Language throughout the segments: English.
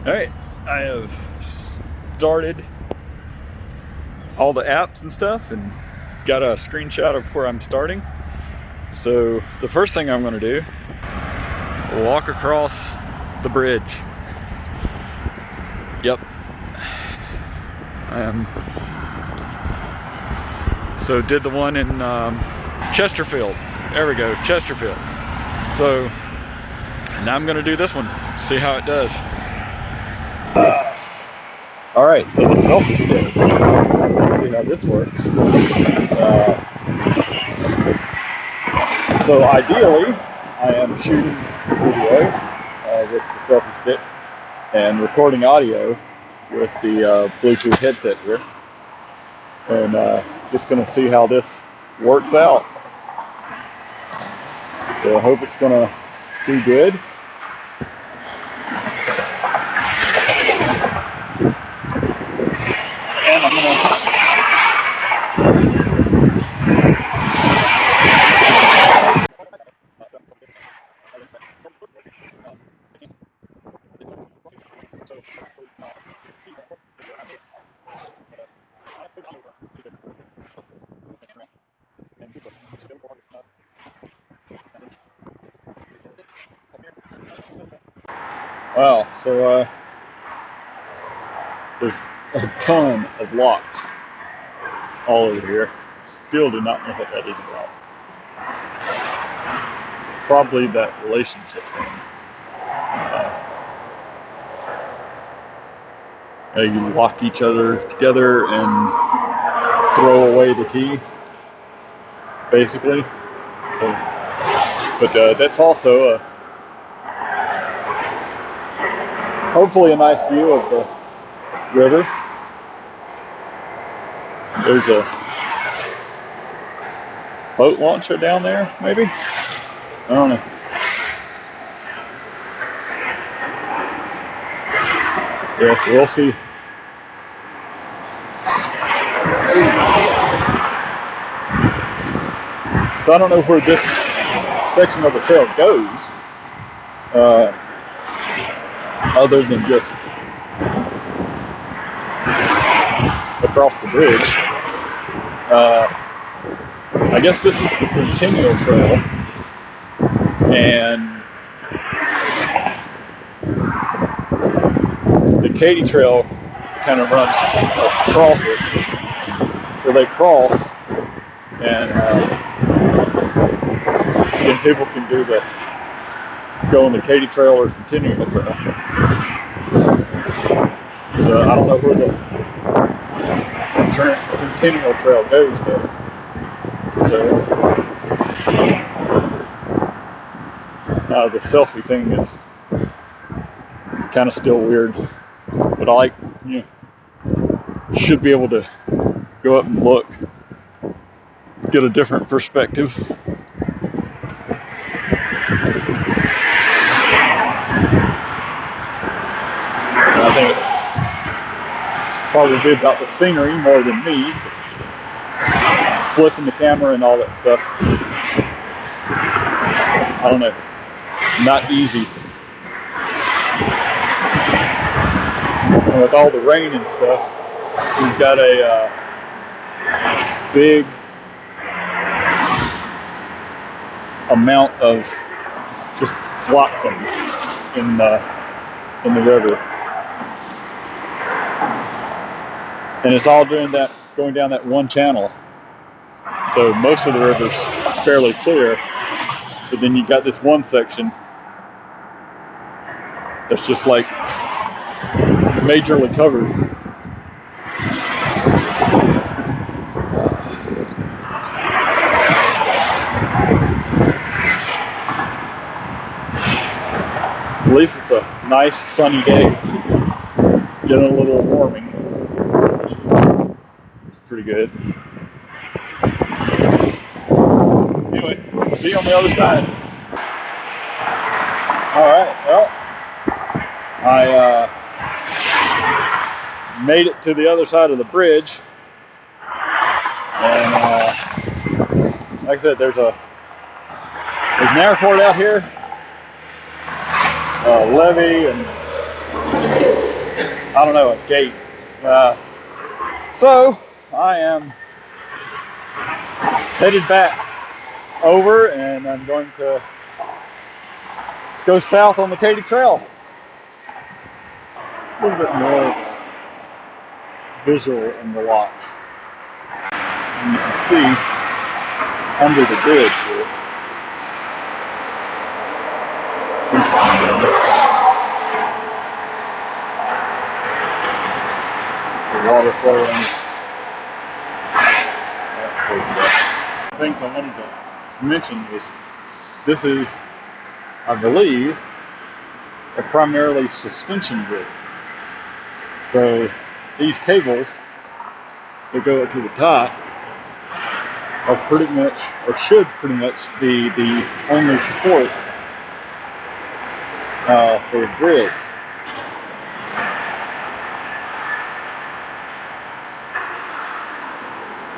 Alright, I have started all the apps and stuff and got a screenshot of where I'm starting. So the first thing I'm going to do, walk across the bridge. Yep. So did the one in Chesterfield. There we go, Chesterfield. So now I'm going to do this one, see how it does. All right, so the selfie stick. See how this works. So ideally, I am shooting video with the selfie stick and recording audio with the Bluetooth headset here. And just going to see how this works out. So I hope it's going to do good. And I'm going to wow, so there's a ton of locks all over here. Still do not know what that is about. Probably that relationship thing. You lock each other together and throw away the key, basically. So, but that's also hopefully a nice view of the river. There's a boat launcher down there, maybe? I don't know. Yes, we'll see. So I don't know where this section of the trail goes, other than just across the bridge. I guess this is the Centennial Trail, and the Katy Trail kind of runs across it. So they cross, and then people can go on the Katy Trail or Centennial Trail. I don't know where the Centennial Trail goes though. So the selfie thing is kind of still weird, but I should be able to go up and look, get a different perspective. I think it's probably about the scenery more than me flipping the camera and all that stuff. I don't know, not easy. And with all the rain and stuff, we've got a big amount of just flotsam in the river, and it's all going down that one channel. So most of the river's fairly clear, but then you got this one section that's just like majorly covered. At least it's a nice sunny day, getting a little warming, which is pretty good. Anyway, see you on the other side. Alright, well, I made it to the other side of the bridge, and like I said, there's an airport out here, levee, and I don't know, a gate. So I am headed back over, and I'm going to go south on the Katy Trail. A little bit more visual in the locks. And you can see under the bridge here. The water flowing. Things I wanted to mention is this is, I believe, a primarily suspension bridge. So these cables that go up to the top are pretty much, or should pretty much be the only support for the bridge.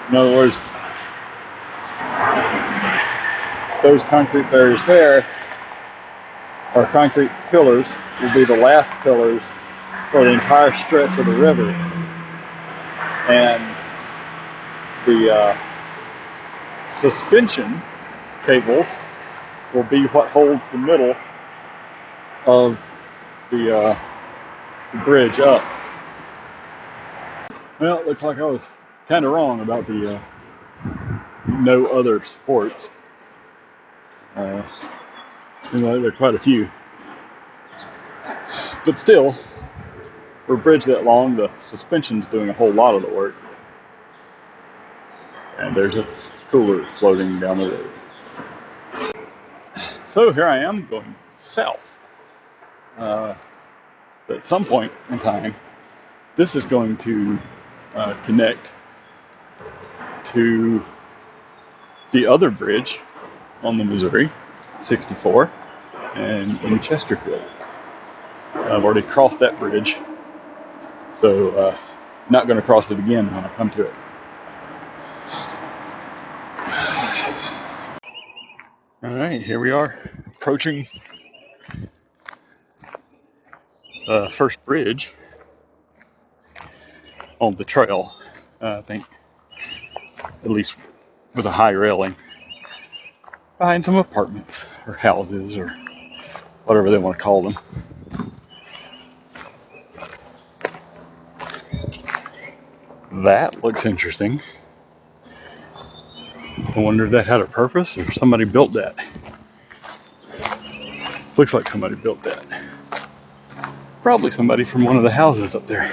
In other words, those concrete barriers there are concrete pillars, will be the last pillars for the entire stretch of the river. And the suspension cables will be what holds the middle of the bridge up. Well, it looks like I was kind of wrong about the no other supports. Seems like there are quite a few. But still, for a bridge that long, the suspension's doing a whole lot of the work. And there's a cooler floating down the road. So here I am going south. At some point in time, this is going to connect to the other bridge on the Missouri, 64, and in Chesterfield. I've already crossed that bridge, so not going to cross it again when I come to it. All right, here we are, approaching the first bridge on the trail. I think, at least with a high railing, behind some apartments or houses or whatever they want to call them. That looks interesting. I wonder if that had a purpose or somebody built that. Looks like somebody built that. Probably somebody from one of the houses up there.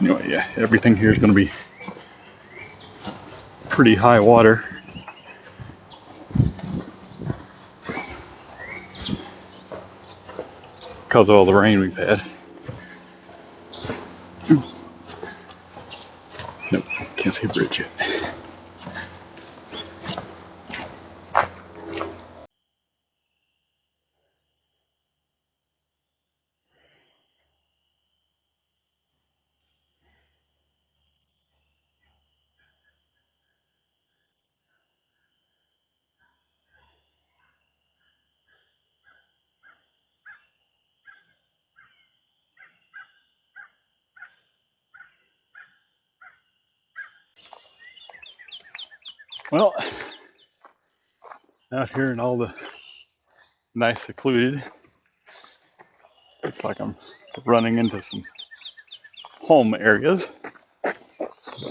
Anyway, yeah, everything here is going to be pretty high water. Because of all the rain we've had. Ooh. Nope, can't see a bridge yet. Well, out here in all the nice secluded, looks like I'm running into some home areas,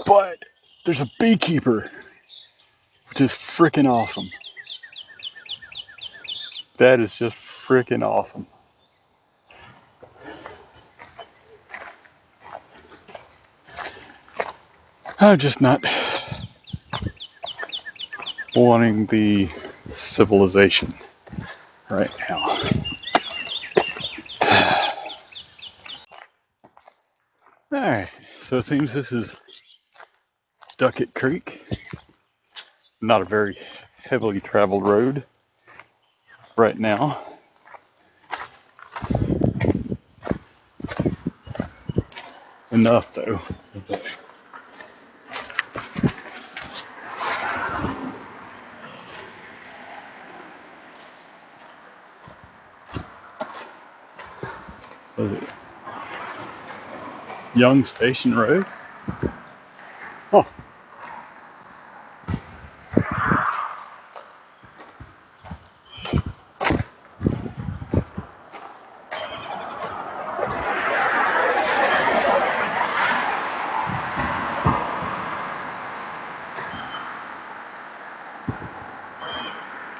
but there's a beekeeper, which is freaking awesome. That is just freaking awesome. I'm just not wanting the civilization right now. Alright, so it seems this is Duckett Creek. Not a very heavily traveled road right now. Enough though. Was it Young Station Road? Huh.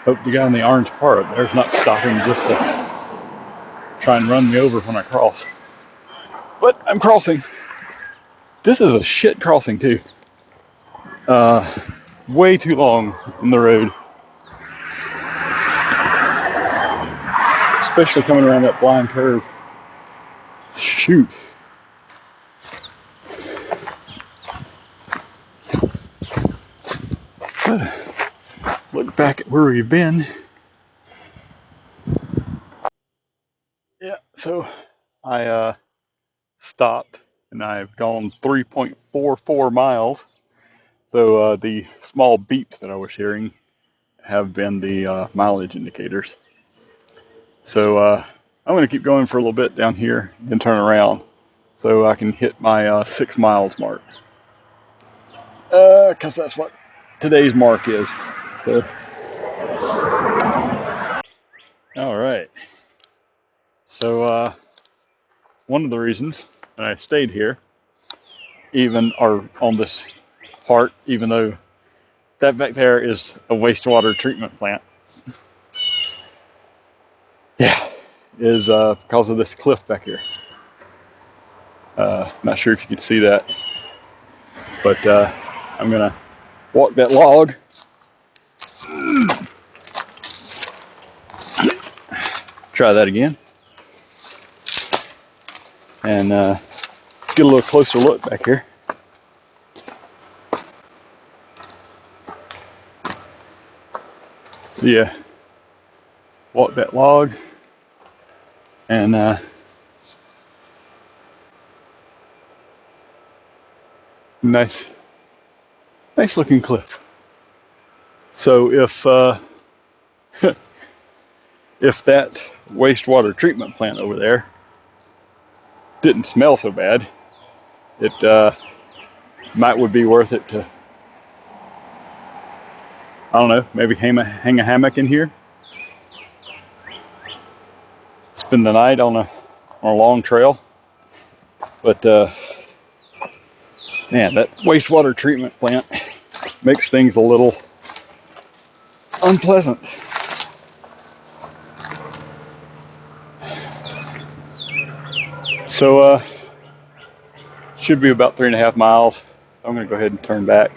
Hope the guy in the orange car up there's not stopping just to try and run me over when I cross. But I'm crossing. This is a shit crossing too. Way too long in the road. Especially coming around that blind curve. Shoot. Look back at where we've been. Yeah, so I stopped and I've gone 3.44 miles. So the small beeps that I was hearing have been the mileage indicators. So I'm going to keep going for a little bit down here, then turn around so I can hit my 6 miles mark. Because that's what today's mark is. So, all right. So one of the reasons that I stayed here, even or on this part, even though that back there is a wastewater treatment plant, yeah, is because of this cliff back here. Not sure if you can see that, but I'm gonna walk that log. Try that again, and get a little closer look back here. So yeah, walk that log, and nice looking cliff. So if if that wastewater treatment plant over there didn't smell so bad, it would be worth it to, I don't know, maybe hang a hammock in here, spend the night on a long trail. But man, that wastewater treatment plant makes things a little unpleasant. So should be about 3.5 miles. I'm gonna go ahead and turn back.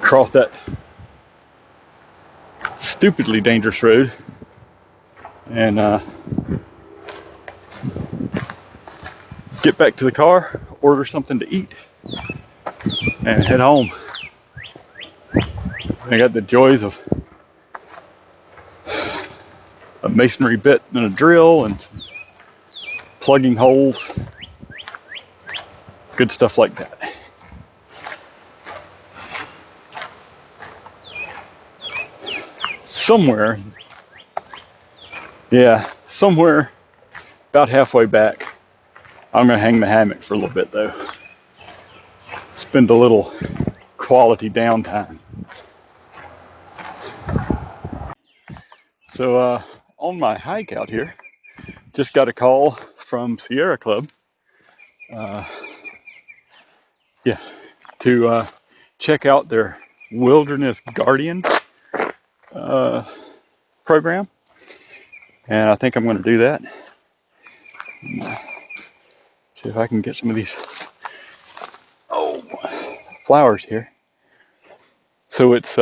Cross that stupidly dangerous road and get back to the car, order something to eat, and head home. I got the joys of a masonry bit and a drill and plugging holes, good stuff like that. Somewhere about halfway back, I'm gonna hang the hammock for a little bit though. Spend a little quality downtime. So on my hike out here, just got a call from Sierra Club. To check out their Wilderness Guardian program, and I think I'm going to do that. See if I can get some of these flowers here. So it's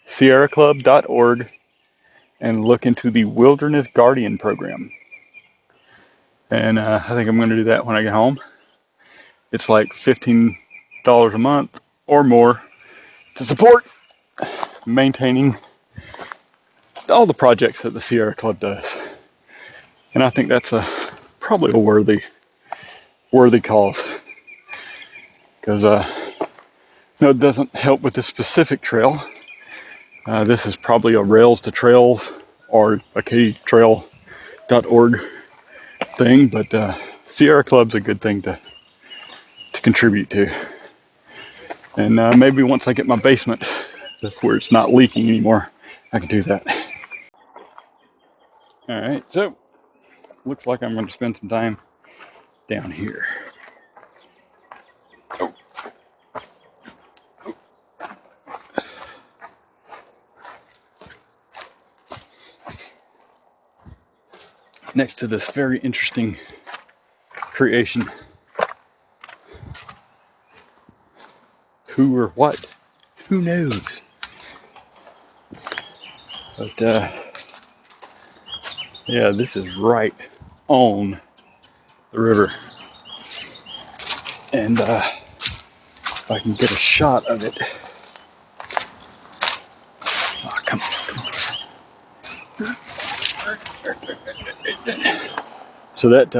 sierraclub.org, and look into the Wilderness Guardian program. And I think I'm going to do that when I get home. It's like $15 a month or more to support maintaining all the projects that the Sierra Club does. And I think that's probably a worthy cause. Because it doesn't help with this specific trail, This is probably a Rails to Trails or a KatyTrail.org thing, but Sierra Club's a good thing to contribute to. And maybe once I get my basement where it's not leaking anymore, I can do that. All right, so looks like I'm going to spend some time down here. Next to this very interesting creation. Who or what? Who knows? But yeah, this is right on the river. And if I can get a shot of it. Oh, come on. So that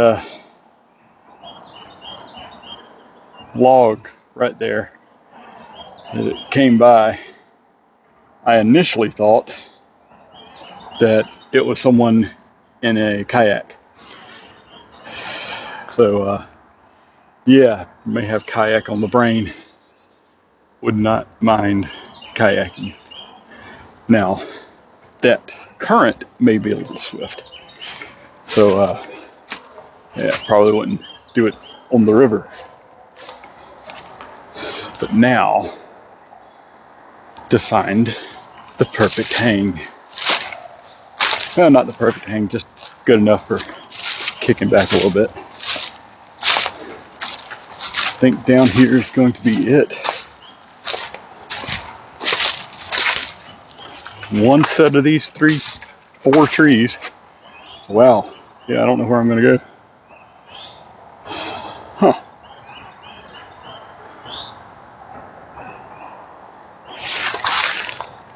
log right there, as it came by, I initially thought that it was someone in a kayak. So yeah, may have kayak on the brain. Would not mind kayaking. Now, that current may be a little swift. So yeah, probably wouldn't do it on the river. But now, to find the perfect hang. Well, not the perfect hang, just good enough for kicking back a little bit. I think down here is going to be it. One set of these 4 trees. Wow. Yeah, I don't know where I'm going to go. Huh.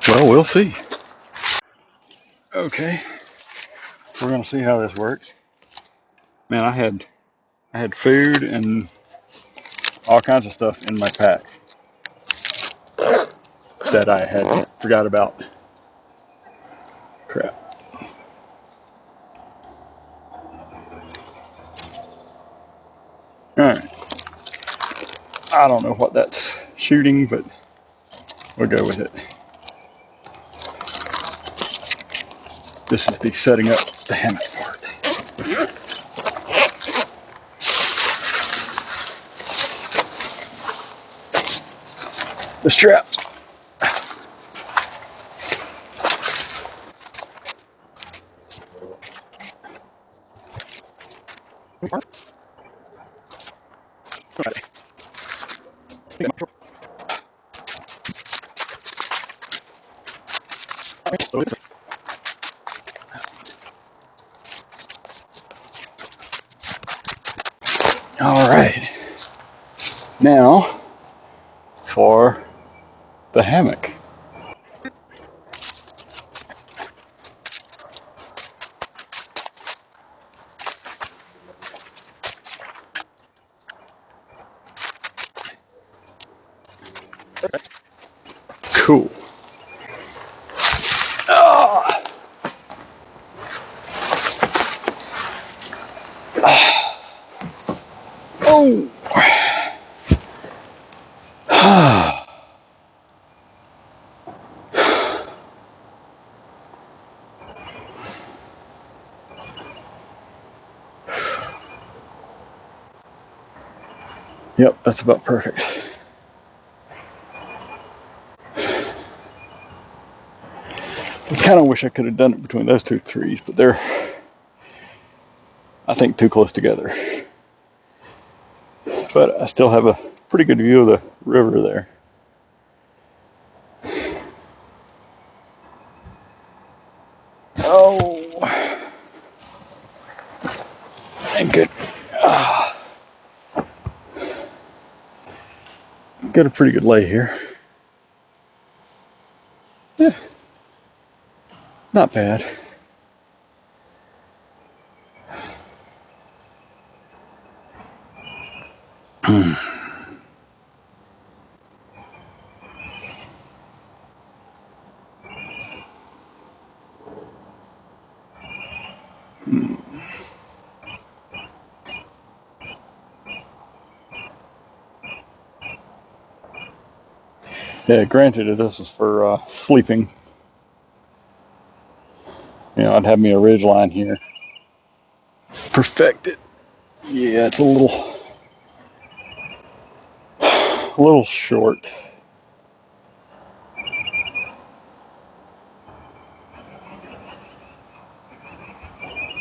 Well, we'll see. Okay. We're going to see how this works. Man, I had food and all kinds of stuff in my pack that I had forgot about. Crap. Alright. I don't know what that's shooting, but we'll go with it. This is the setting up the hammock part. The straps. All right. Now for the hammock. Cool. Ah. Oh. Yep, that's about perfect. I kind of wish I could have done it between those 2 trees, but they're, I think, too close together. But I still have a pretty good view of the river there. Oh, and good. Got a pretty good lay here. Yeah, not bad. Yeah, granted, if this was for sleeping, I'd have me a ridge line here. Perfect it. Yeah, it's a little short.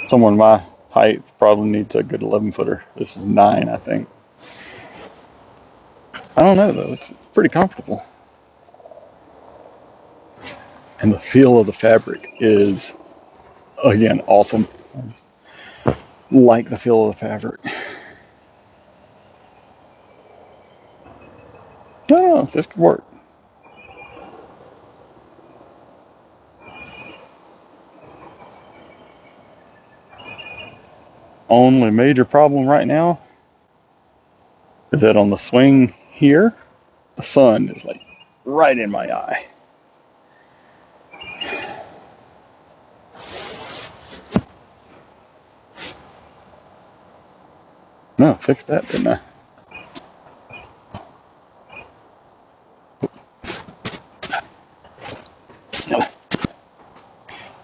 Someone my height probably needs a good 11 footer. This is 9, I think. I don't know though. It's pretty comfortable. And the feel of the fabric is, again, awesome. I like the feel of the fabric. No, this could work. Only major problem right now is that on the swing here, the sun is like right in my eye. No, fixed that, didn't I?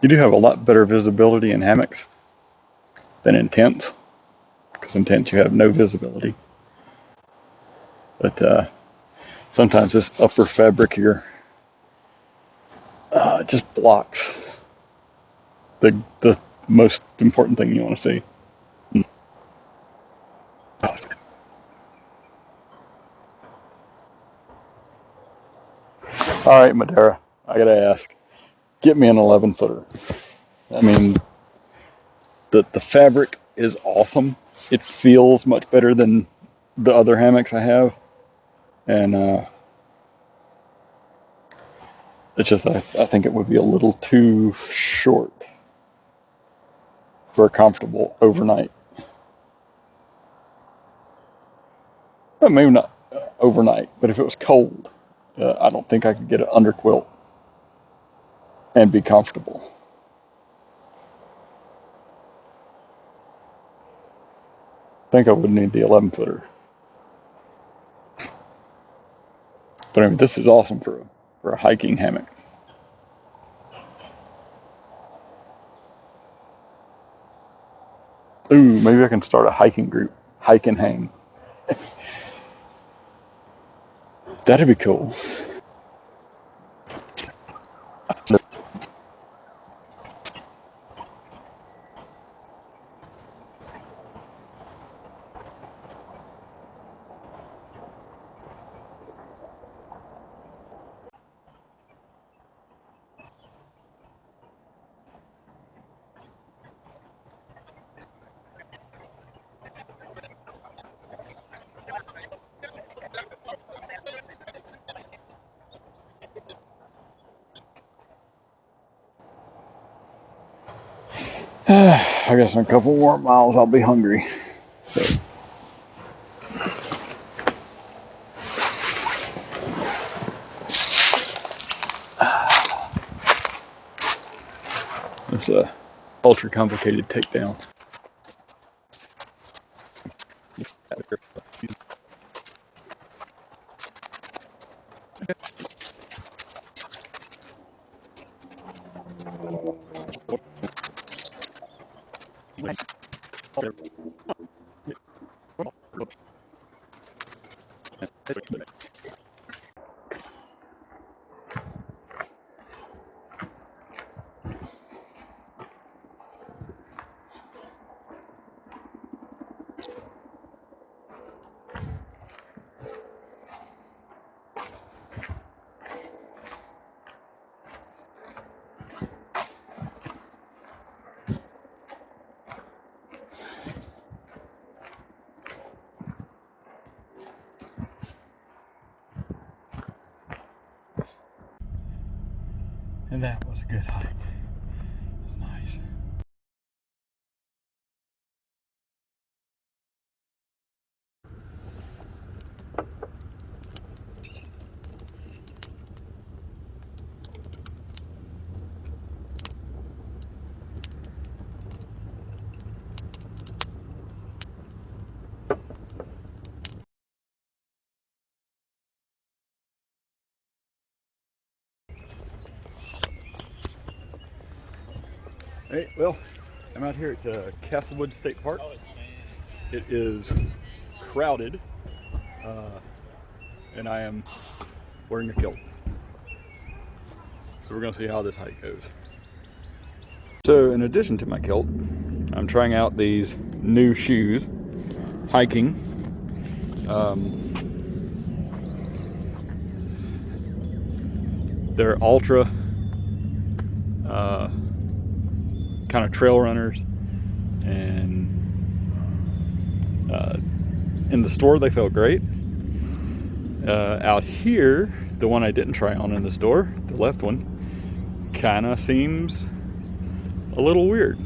You do have a lot better visibility in hammocks than in tents, because in tents you have no visibility. But sometimes this upper fabric here just blocks the most important thing you want to see. All right, Madeira, I gotta ask, get me an 11 footer. I mean, the fabric is awesome. It feels much better than the other hammocks I have, and it's just I think it would be a little too short for a comfortable overnight. Well, maybe not overnight, but if it was cold, I don't think I could get an underquilt and be comfortable. I think I would need the 11 footer. But I mean, this is awesome for a hiking hammock. Ooh, maybe I can start a hiking group. Hike and hang. That'd be cool. I guess in a couple more miles I'll be hungry. So it's a ultra complicated takedown. And that was a good hike. It was nice. Hey, well, I'm out here at Castlewoods State Park. It is crowded, and I am wearing a kilt. So we're gonna see how this hike goes. So in addition to my kilt, I'm trying out these new shoes, hiking. They're ultra kind of trail runners, and in the store they felt great. Out here, the one I didn't try on in the store, the left one, kind of seems a little weird.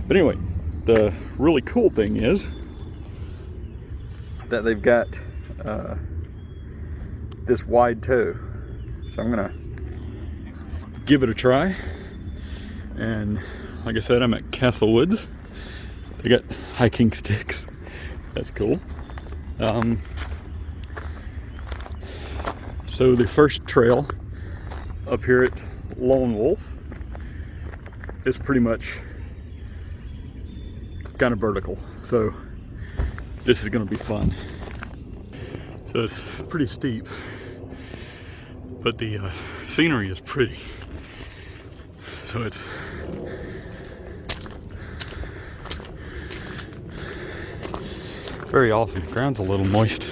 But anyway, the really cool thing is that they've got this wide toe. So I'm gonna give it a try. And like I said, I'm at Castlewoods. They got hiking sticks. That's cool. So the first trail up here at Lone Wolf is pretty much kind of vertical. So this is gonna be fun. So it's pretty steep, but the scenery is pretty. So it's very awesome. The ground's a little moist.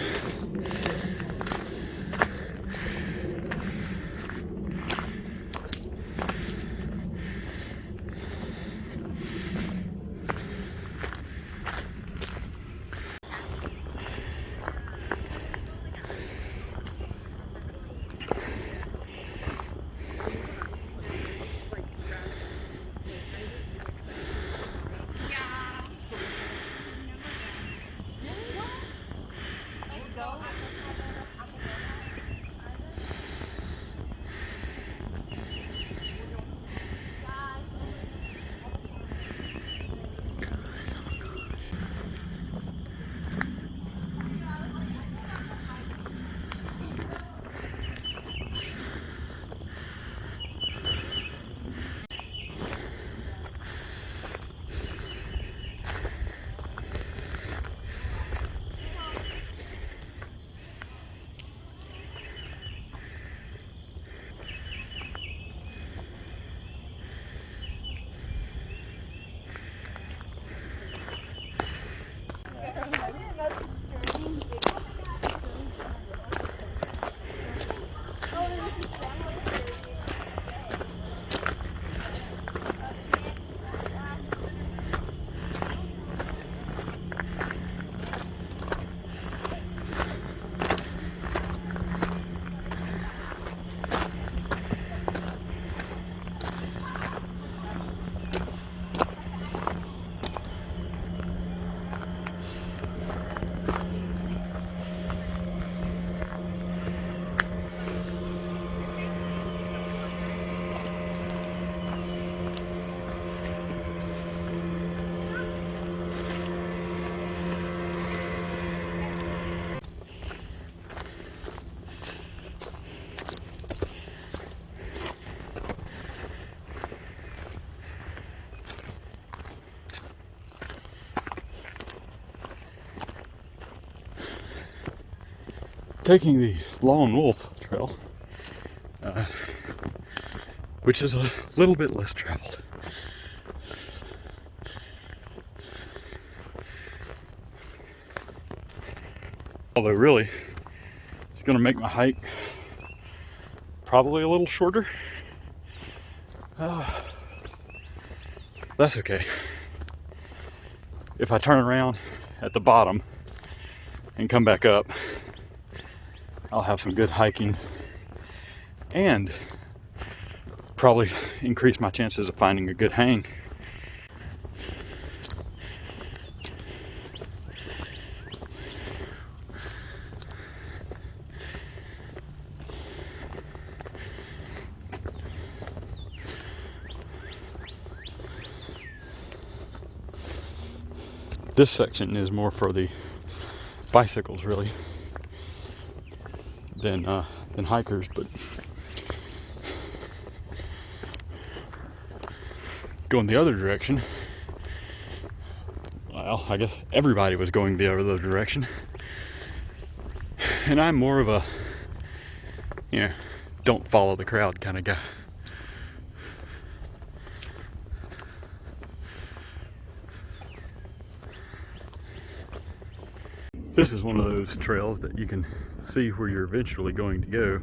Taking the Lone Wolf trail, which is a little bit less traveled. Although really, it's going to make my hike probably a little shorter. That's okay. If I turn around at the bottom and come back up, I'll have some good hiking and probably increase my chances of finding a good hang. This section is more for the bicycles, really, than hikers, but going the other direction. Well, I guess everybody was going the other direction. And I'm more of a, don't follow the crowd kind of guy. This is one of those trails that you can see where you're eventually going to go.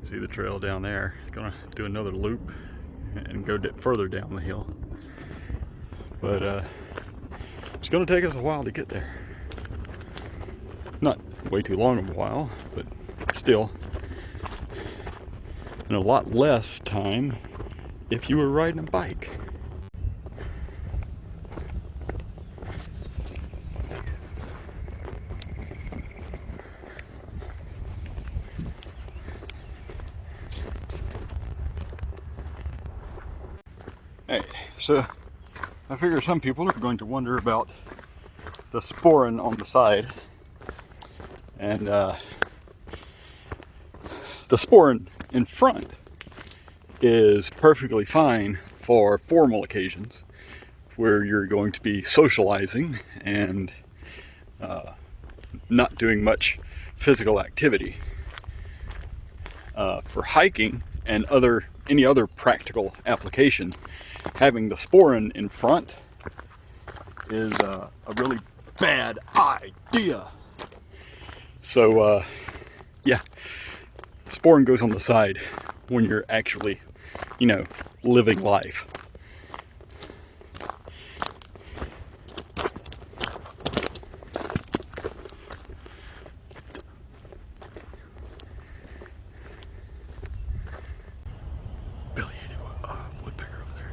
See the trail down there. It's gonna do another loop and go further down the hill. But it's gonna take us a while to get there. Not way too long of a while, but still. And a lot less time if you were riding a bike. Hey, so I figure some people are going to wonder about the sporin on the side. And the sporin in front is perfectly fine for formal occasions where you're going to be socializing and not doing much physical activity. For hiking and any other practical application, having the sporin in front is a really bad idea. So yeah, sporin goes on the side when you're actually, living life. Woodpecker over there.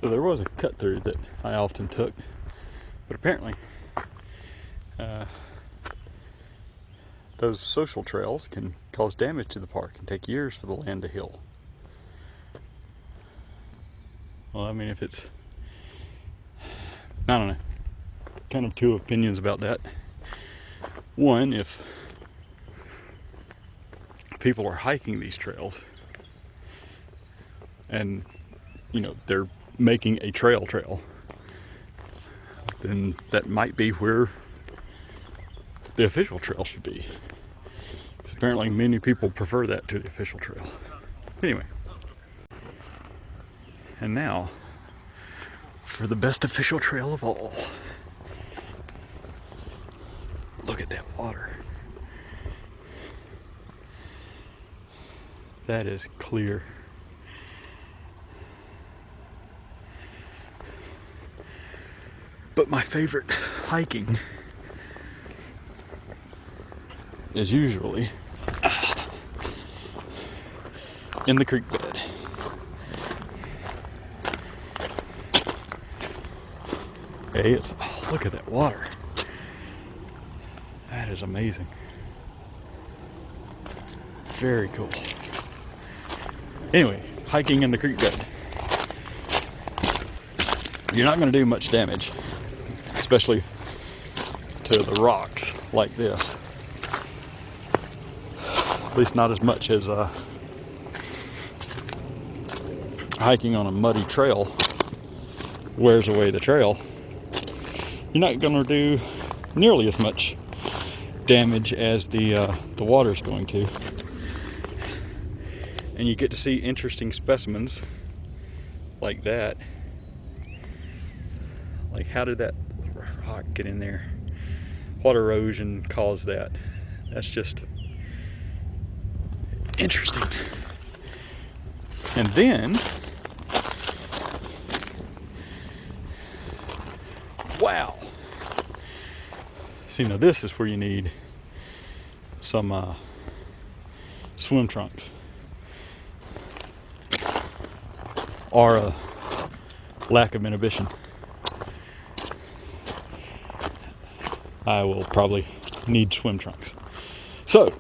So there was a cut through that I often took, but apparently those social trails can cause damage to the park and take years for the land to heal. Well, I mean, if it's, I don't know, kind of two opinions about that. One, if people are hiking these trails and, they're making a trail, then that might be where the official trail should be. Apparently many people prefer that to the official trail. Anyway. And now for the best official trail of all. Look at that water. That is clear. But my favorite hiking is usually in the creek bed. okay. It's, oh, look at that water. That is amazing. Very cool. Anyway, hiking in the creek bed. You're not going to do much damage, especially to the rocks like this. At least not as much as hiking on a muddy trail wears away the trail. You're not going to do nearly as much damage as the water's going to. And you get to see interesting specimens like that. Like, how did that rock get in there? What erosion caused that? That's just interesting. And then, wow. See, now this is where you need some swim trunks. Or a lack of inhibition. I will probably need swim trunks. So,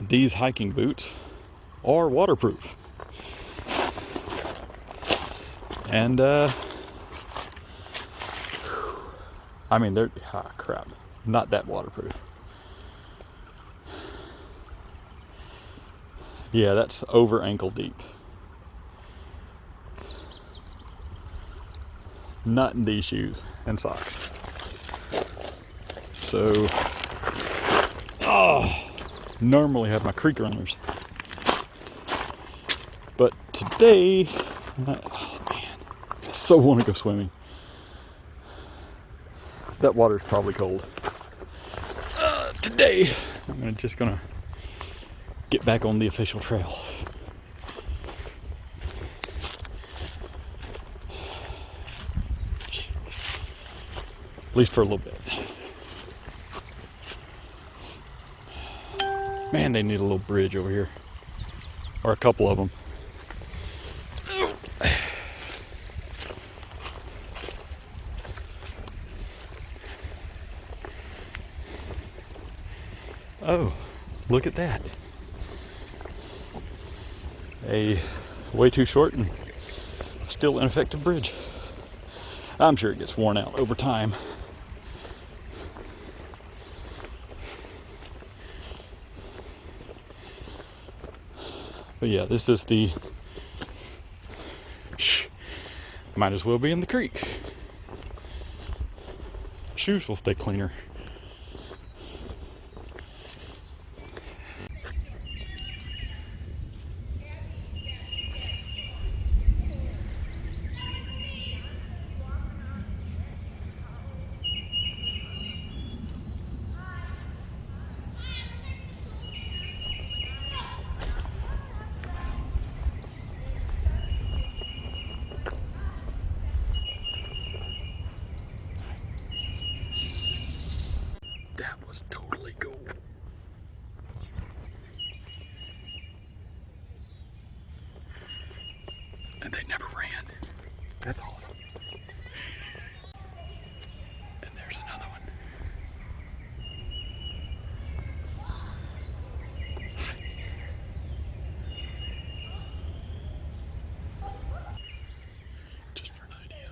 these hiking boots are waterproof. And, I mean, they're, crap, not that waterproof. Yeah, that's over ankle deep. Not in these shoes and socks. So, normally have my creek runners. But today, oh man, I so want to go swimming. That water's probably cold. Today, I'm just gonna get back on the official trail. At least for a little bit. Man, they need a little bridge over here. Or a couple of them. Oh, look at that. A way too short and still ineffective bridge. I'm sure it gets worn out over time. But yeah, this is the... Might as well be in the creek. Shoes will stay cleaner. That was totally cool. And they never ran. That's awesome. And there's another one. Just for an idea.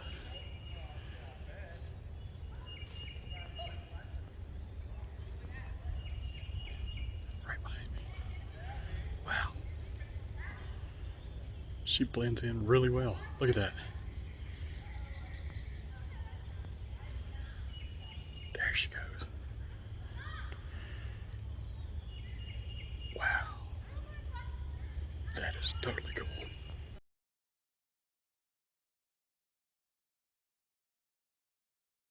Right behind me. Wow. She blends in really well. Look at that.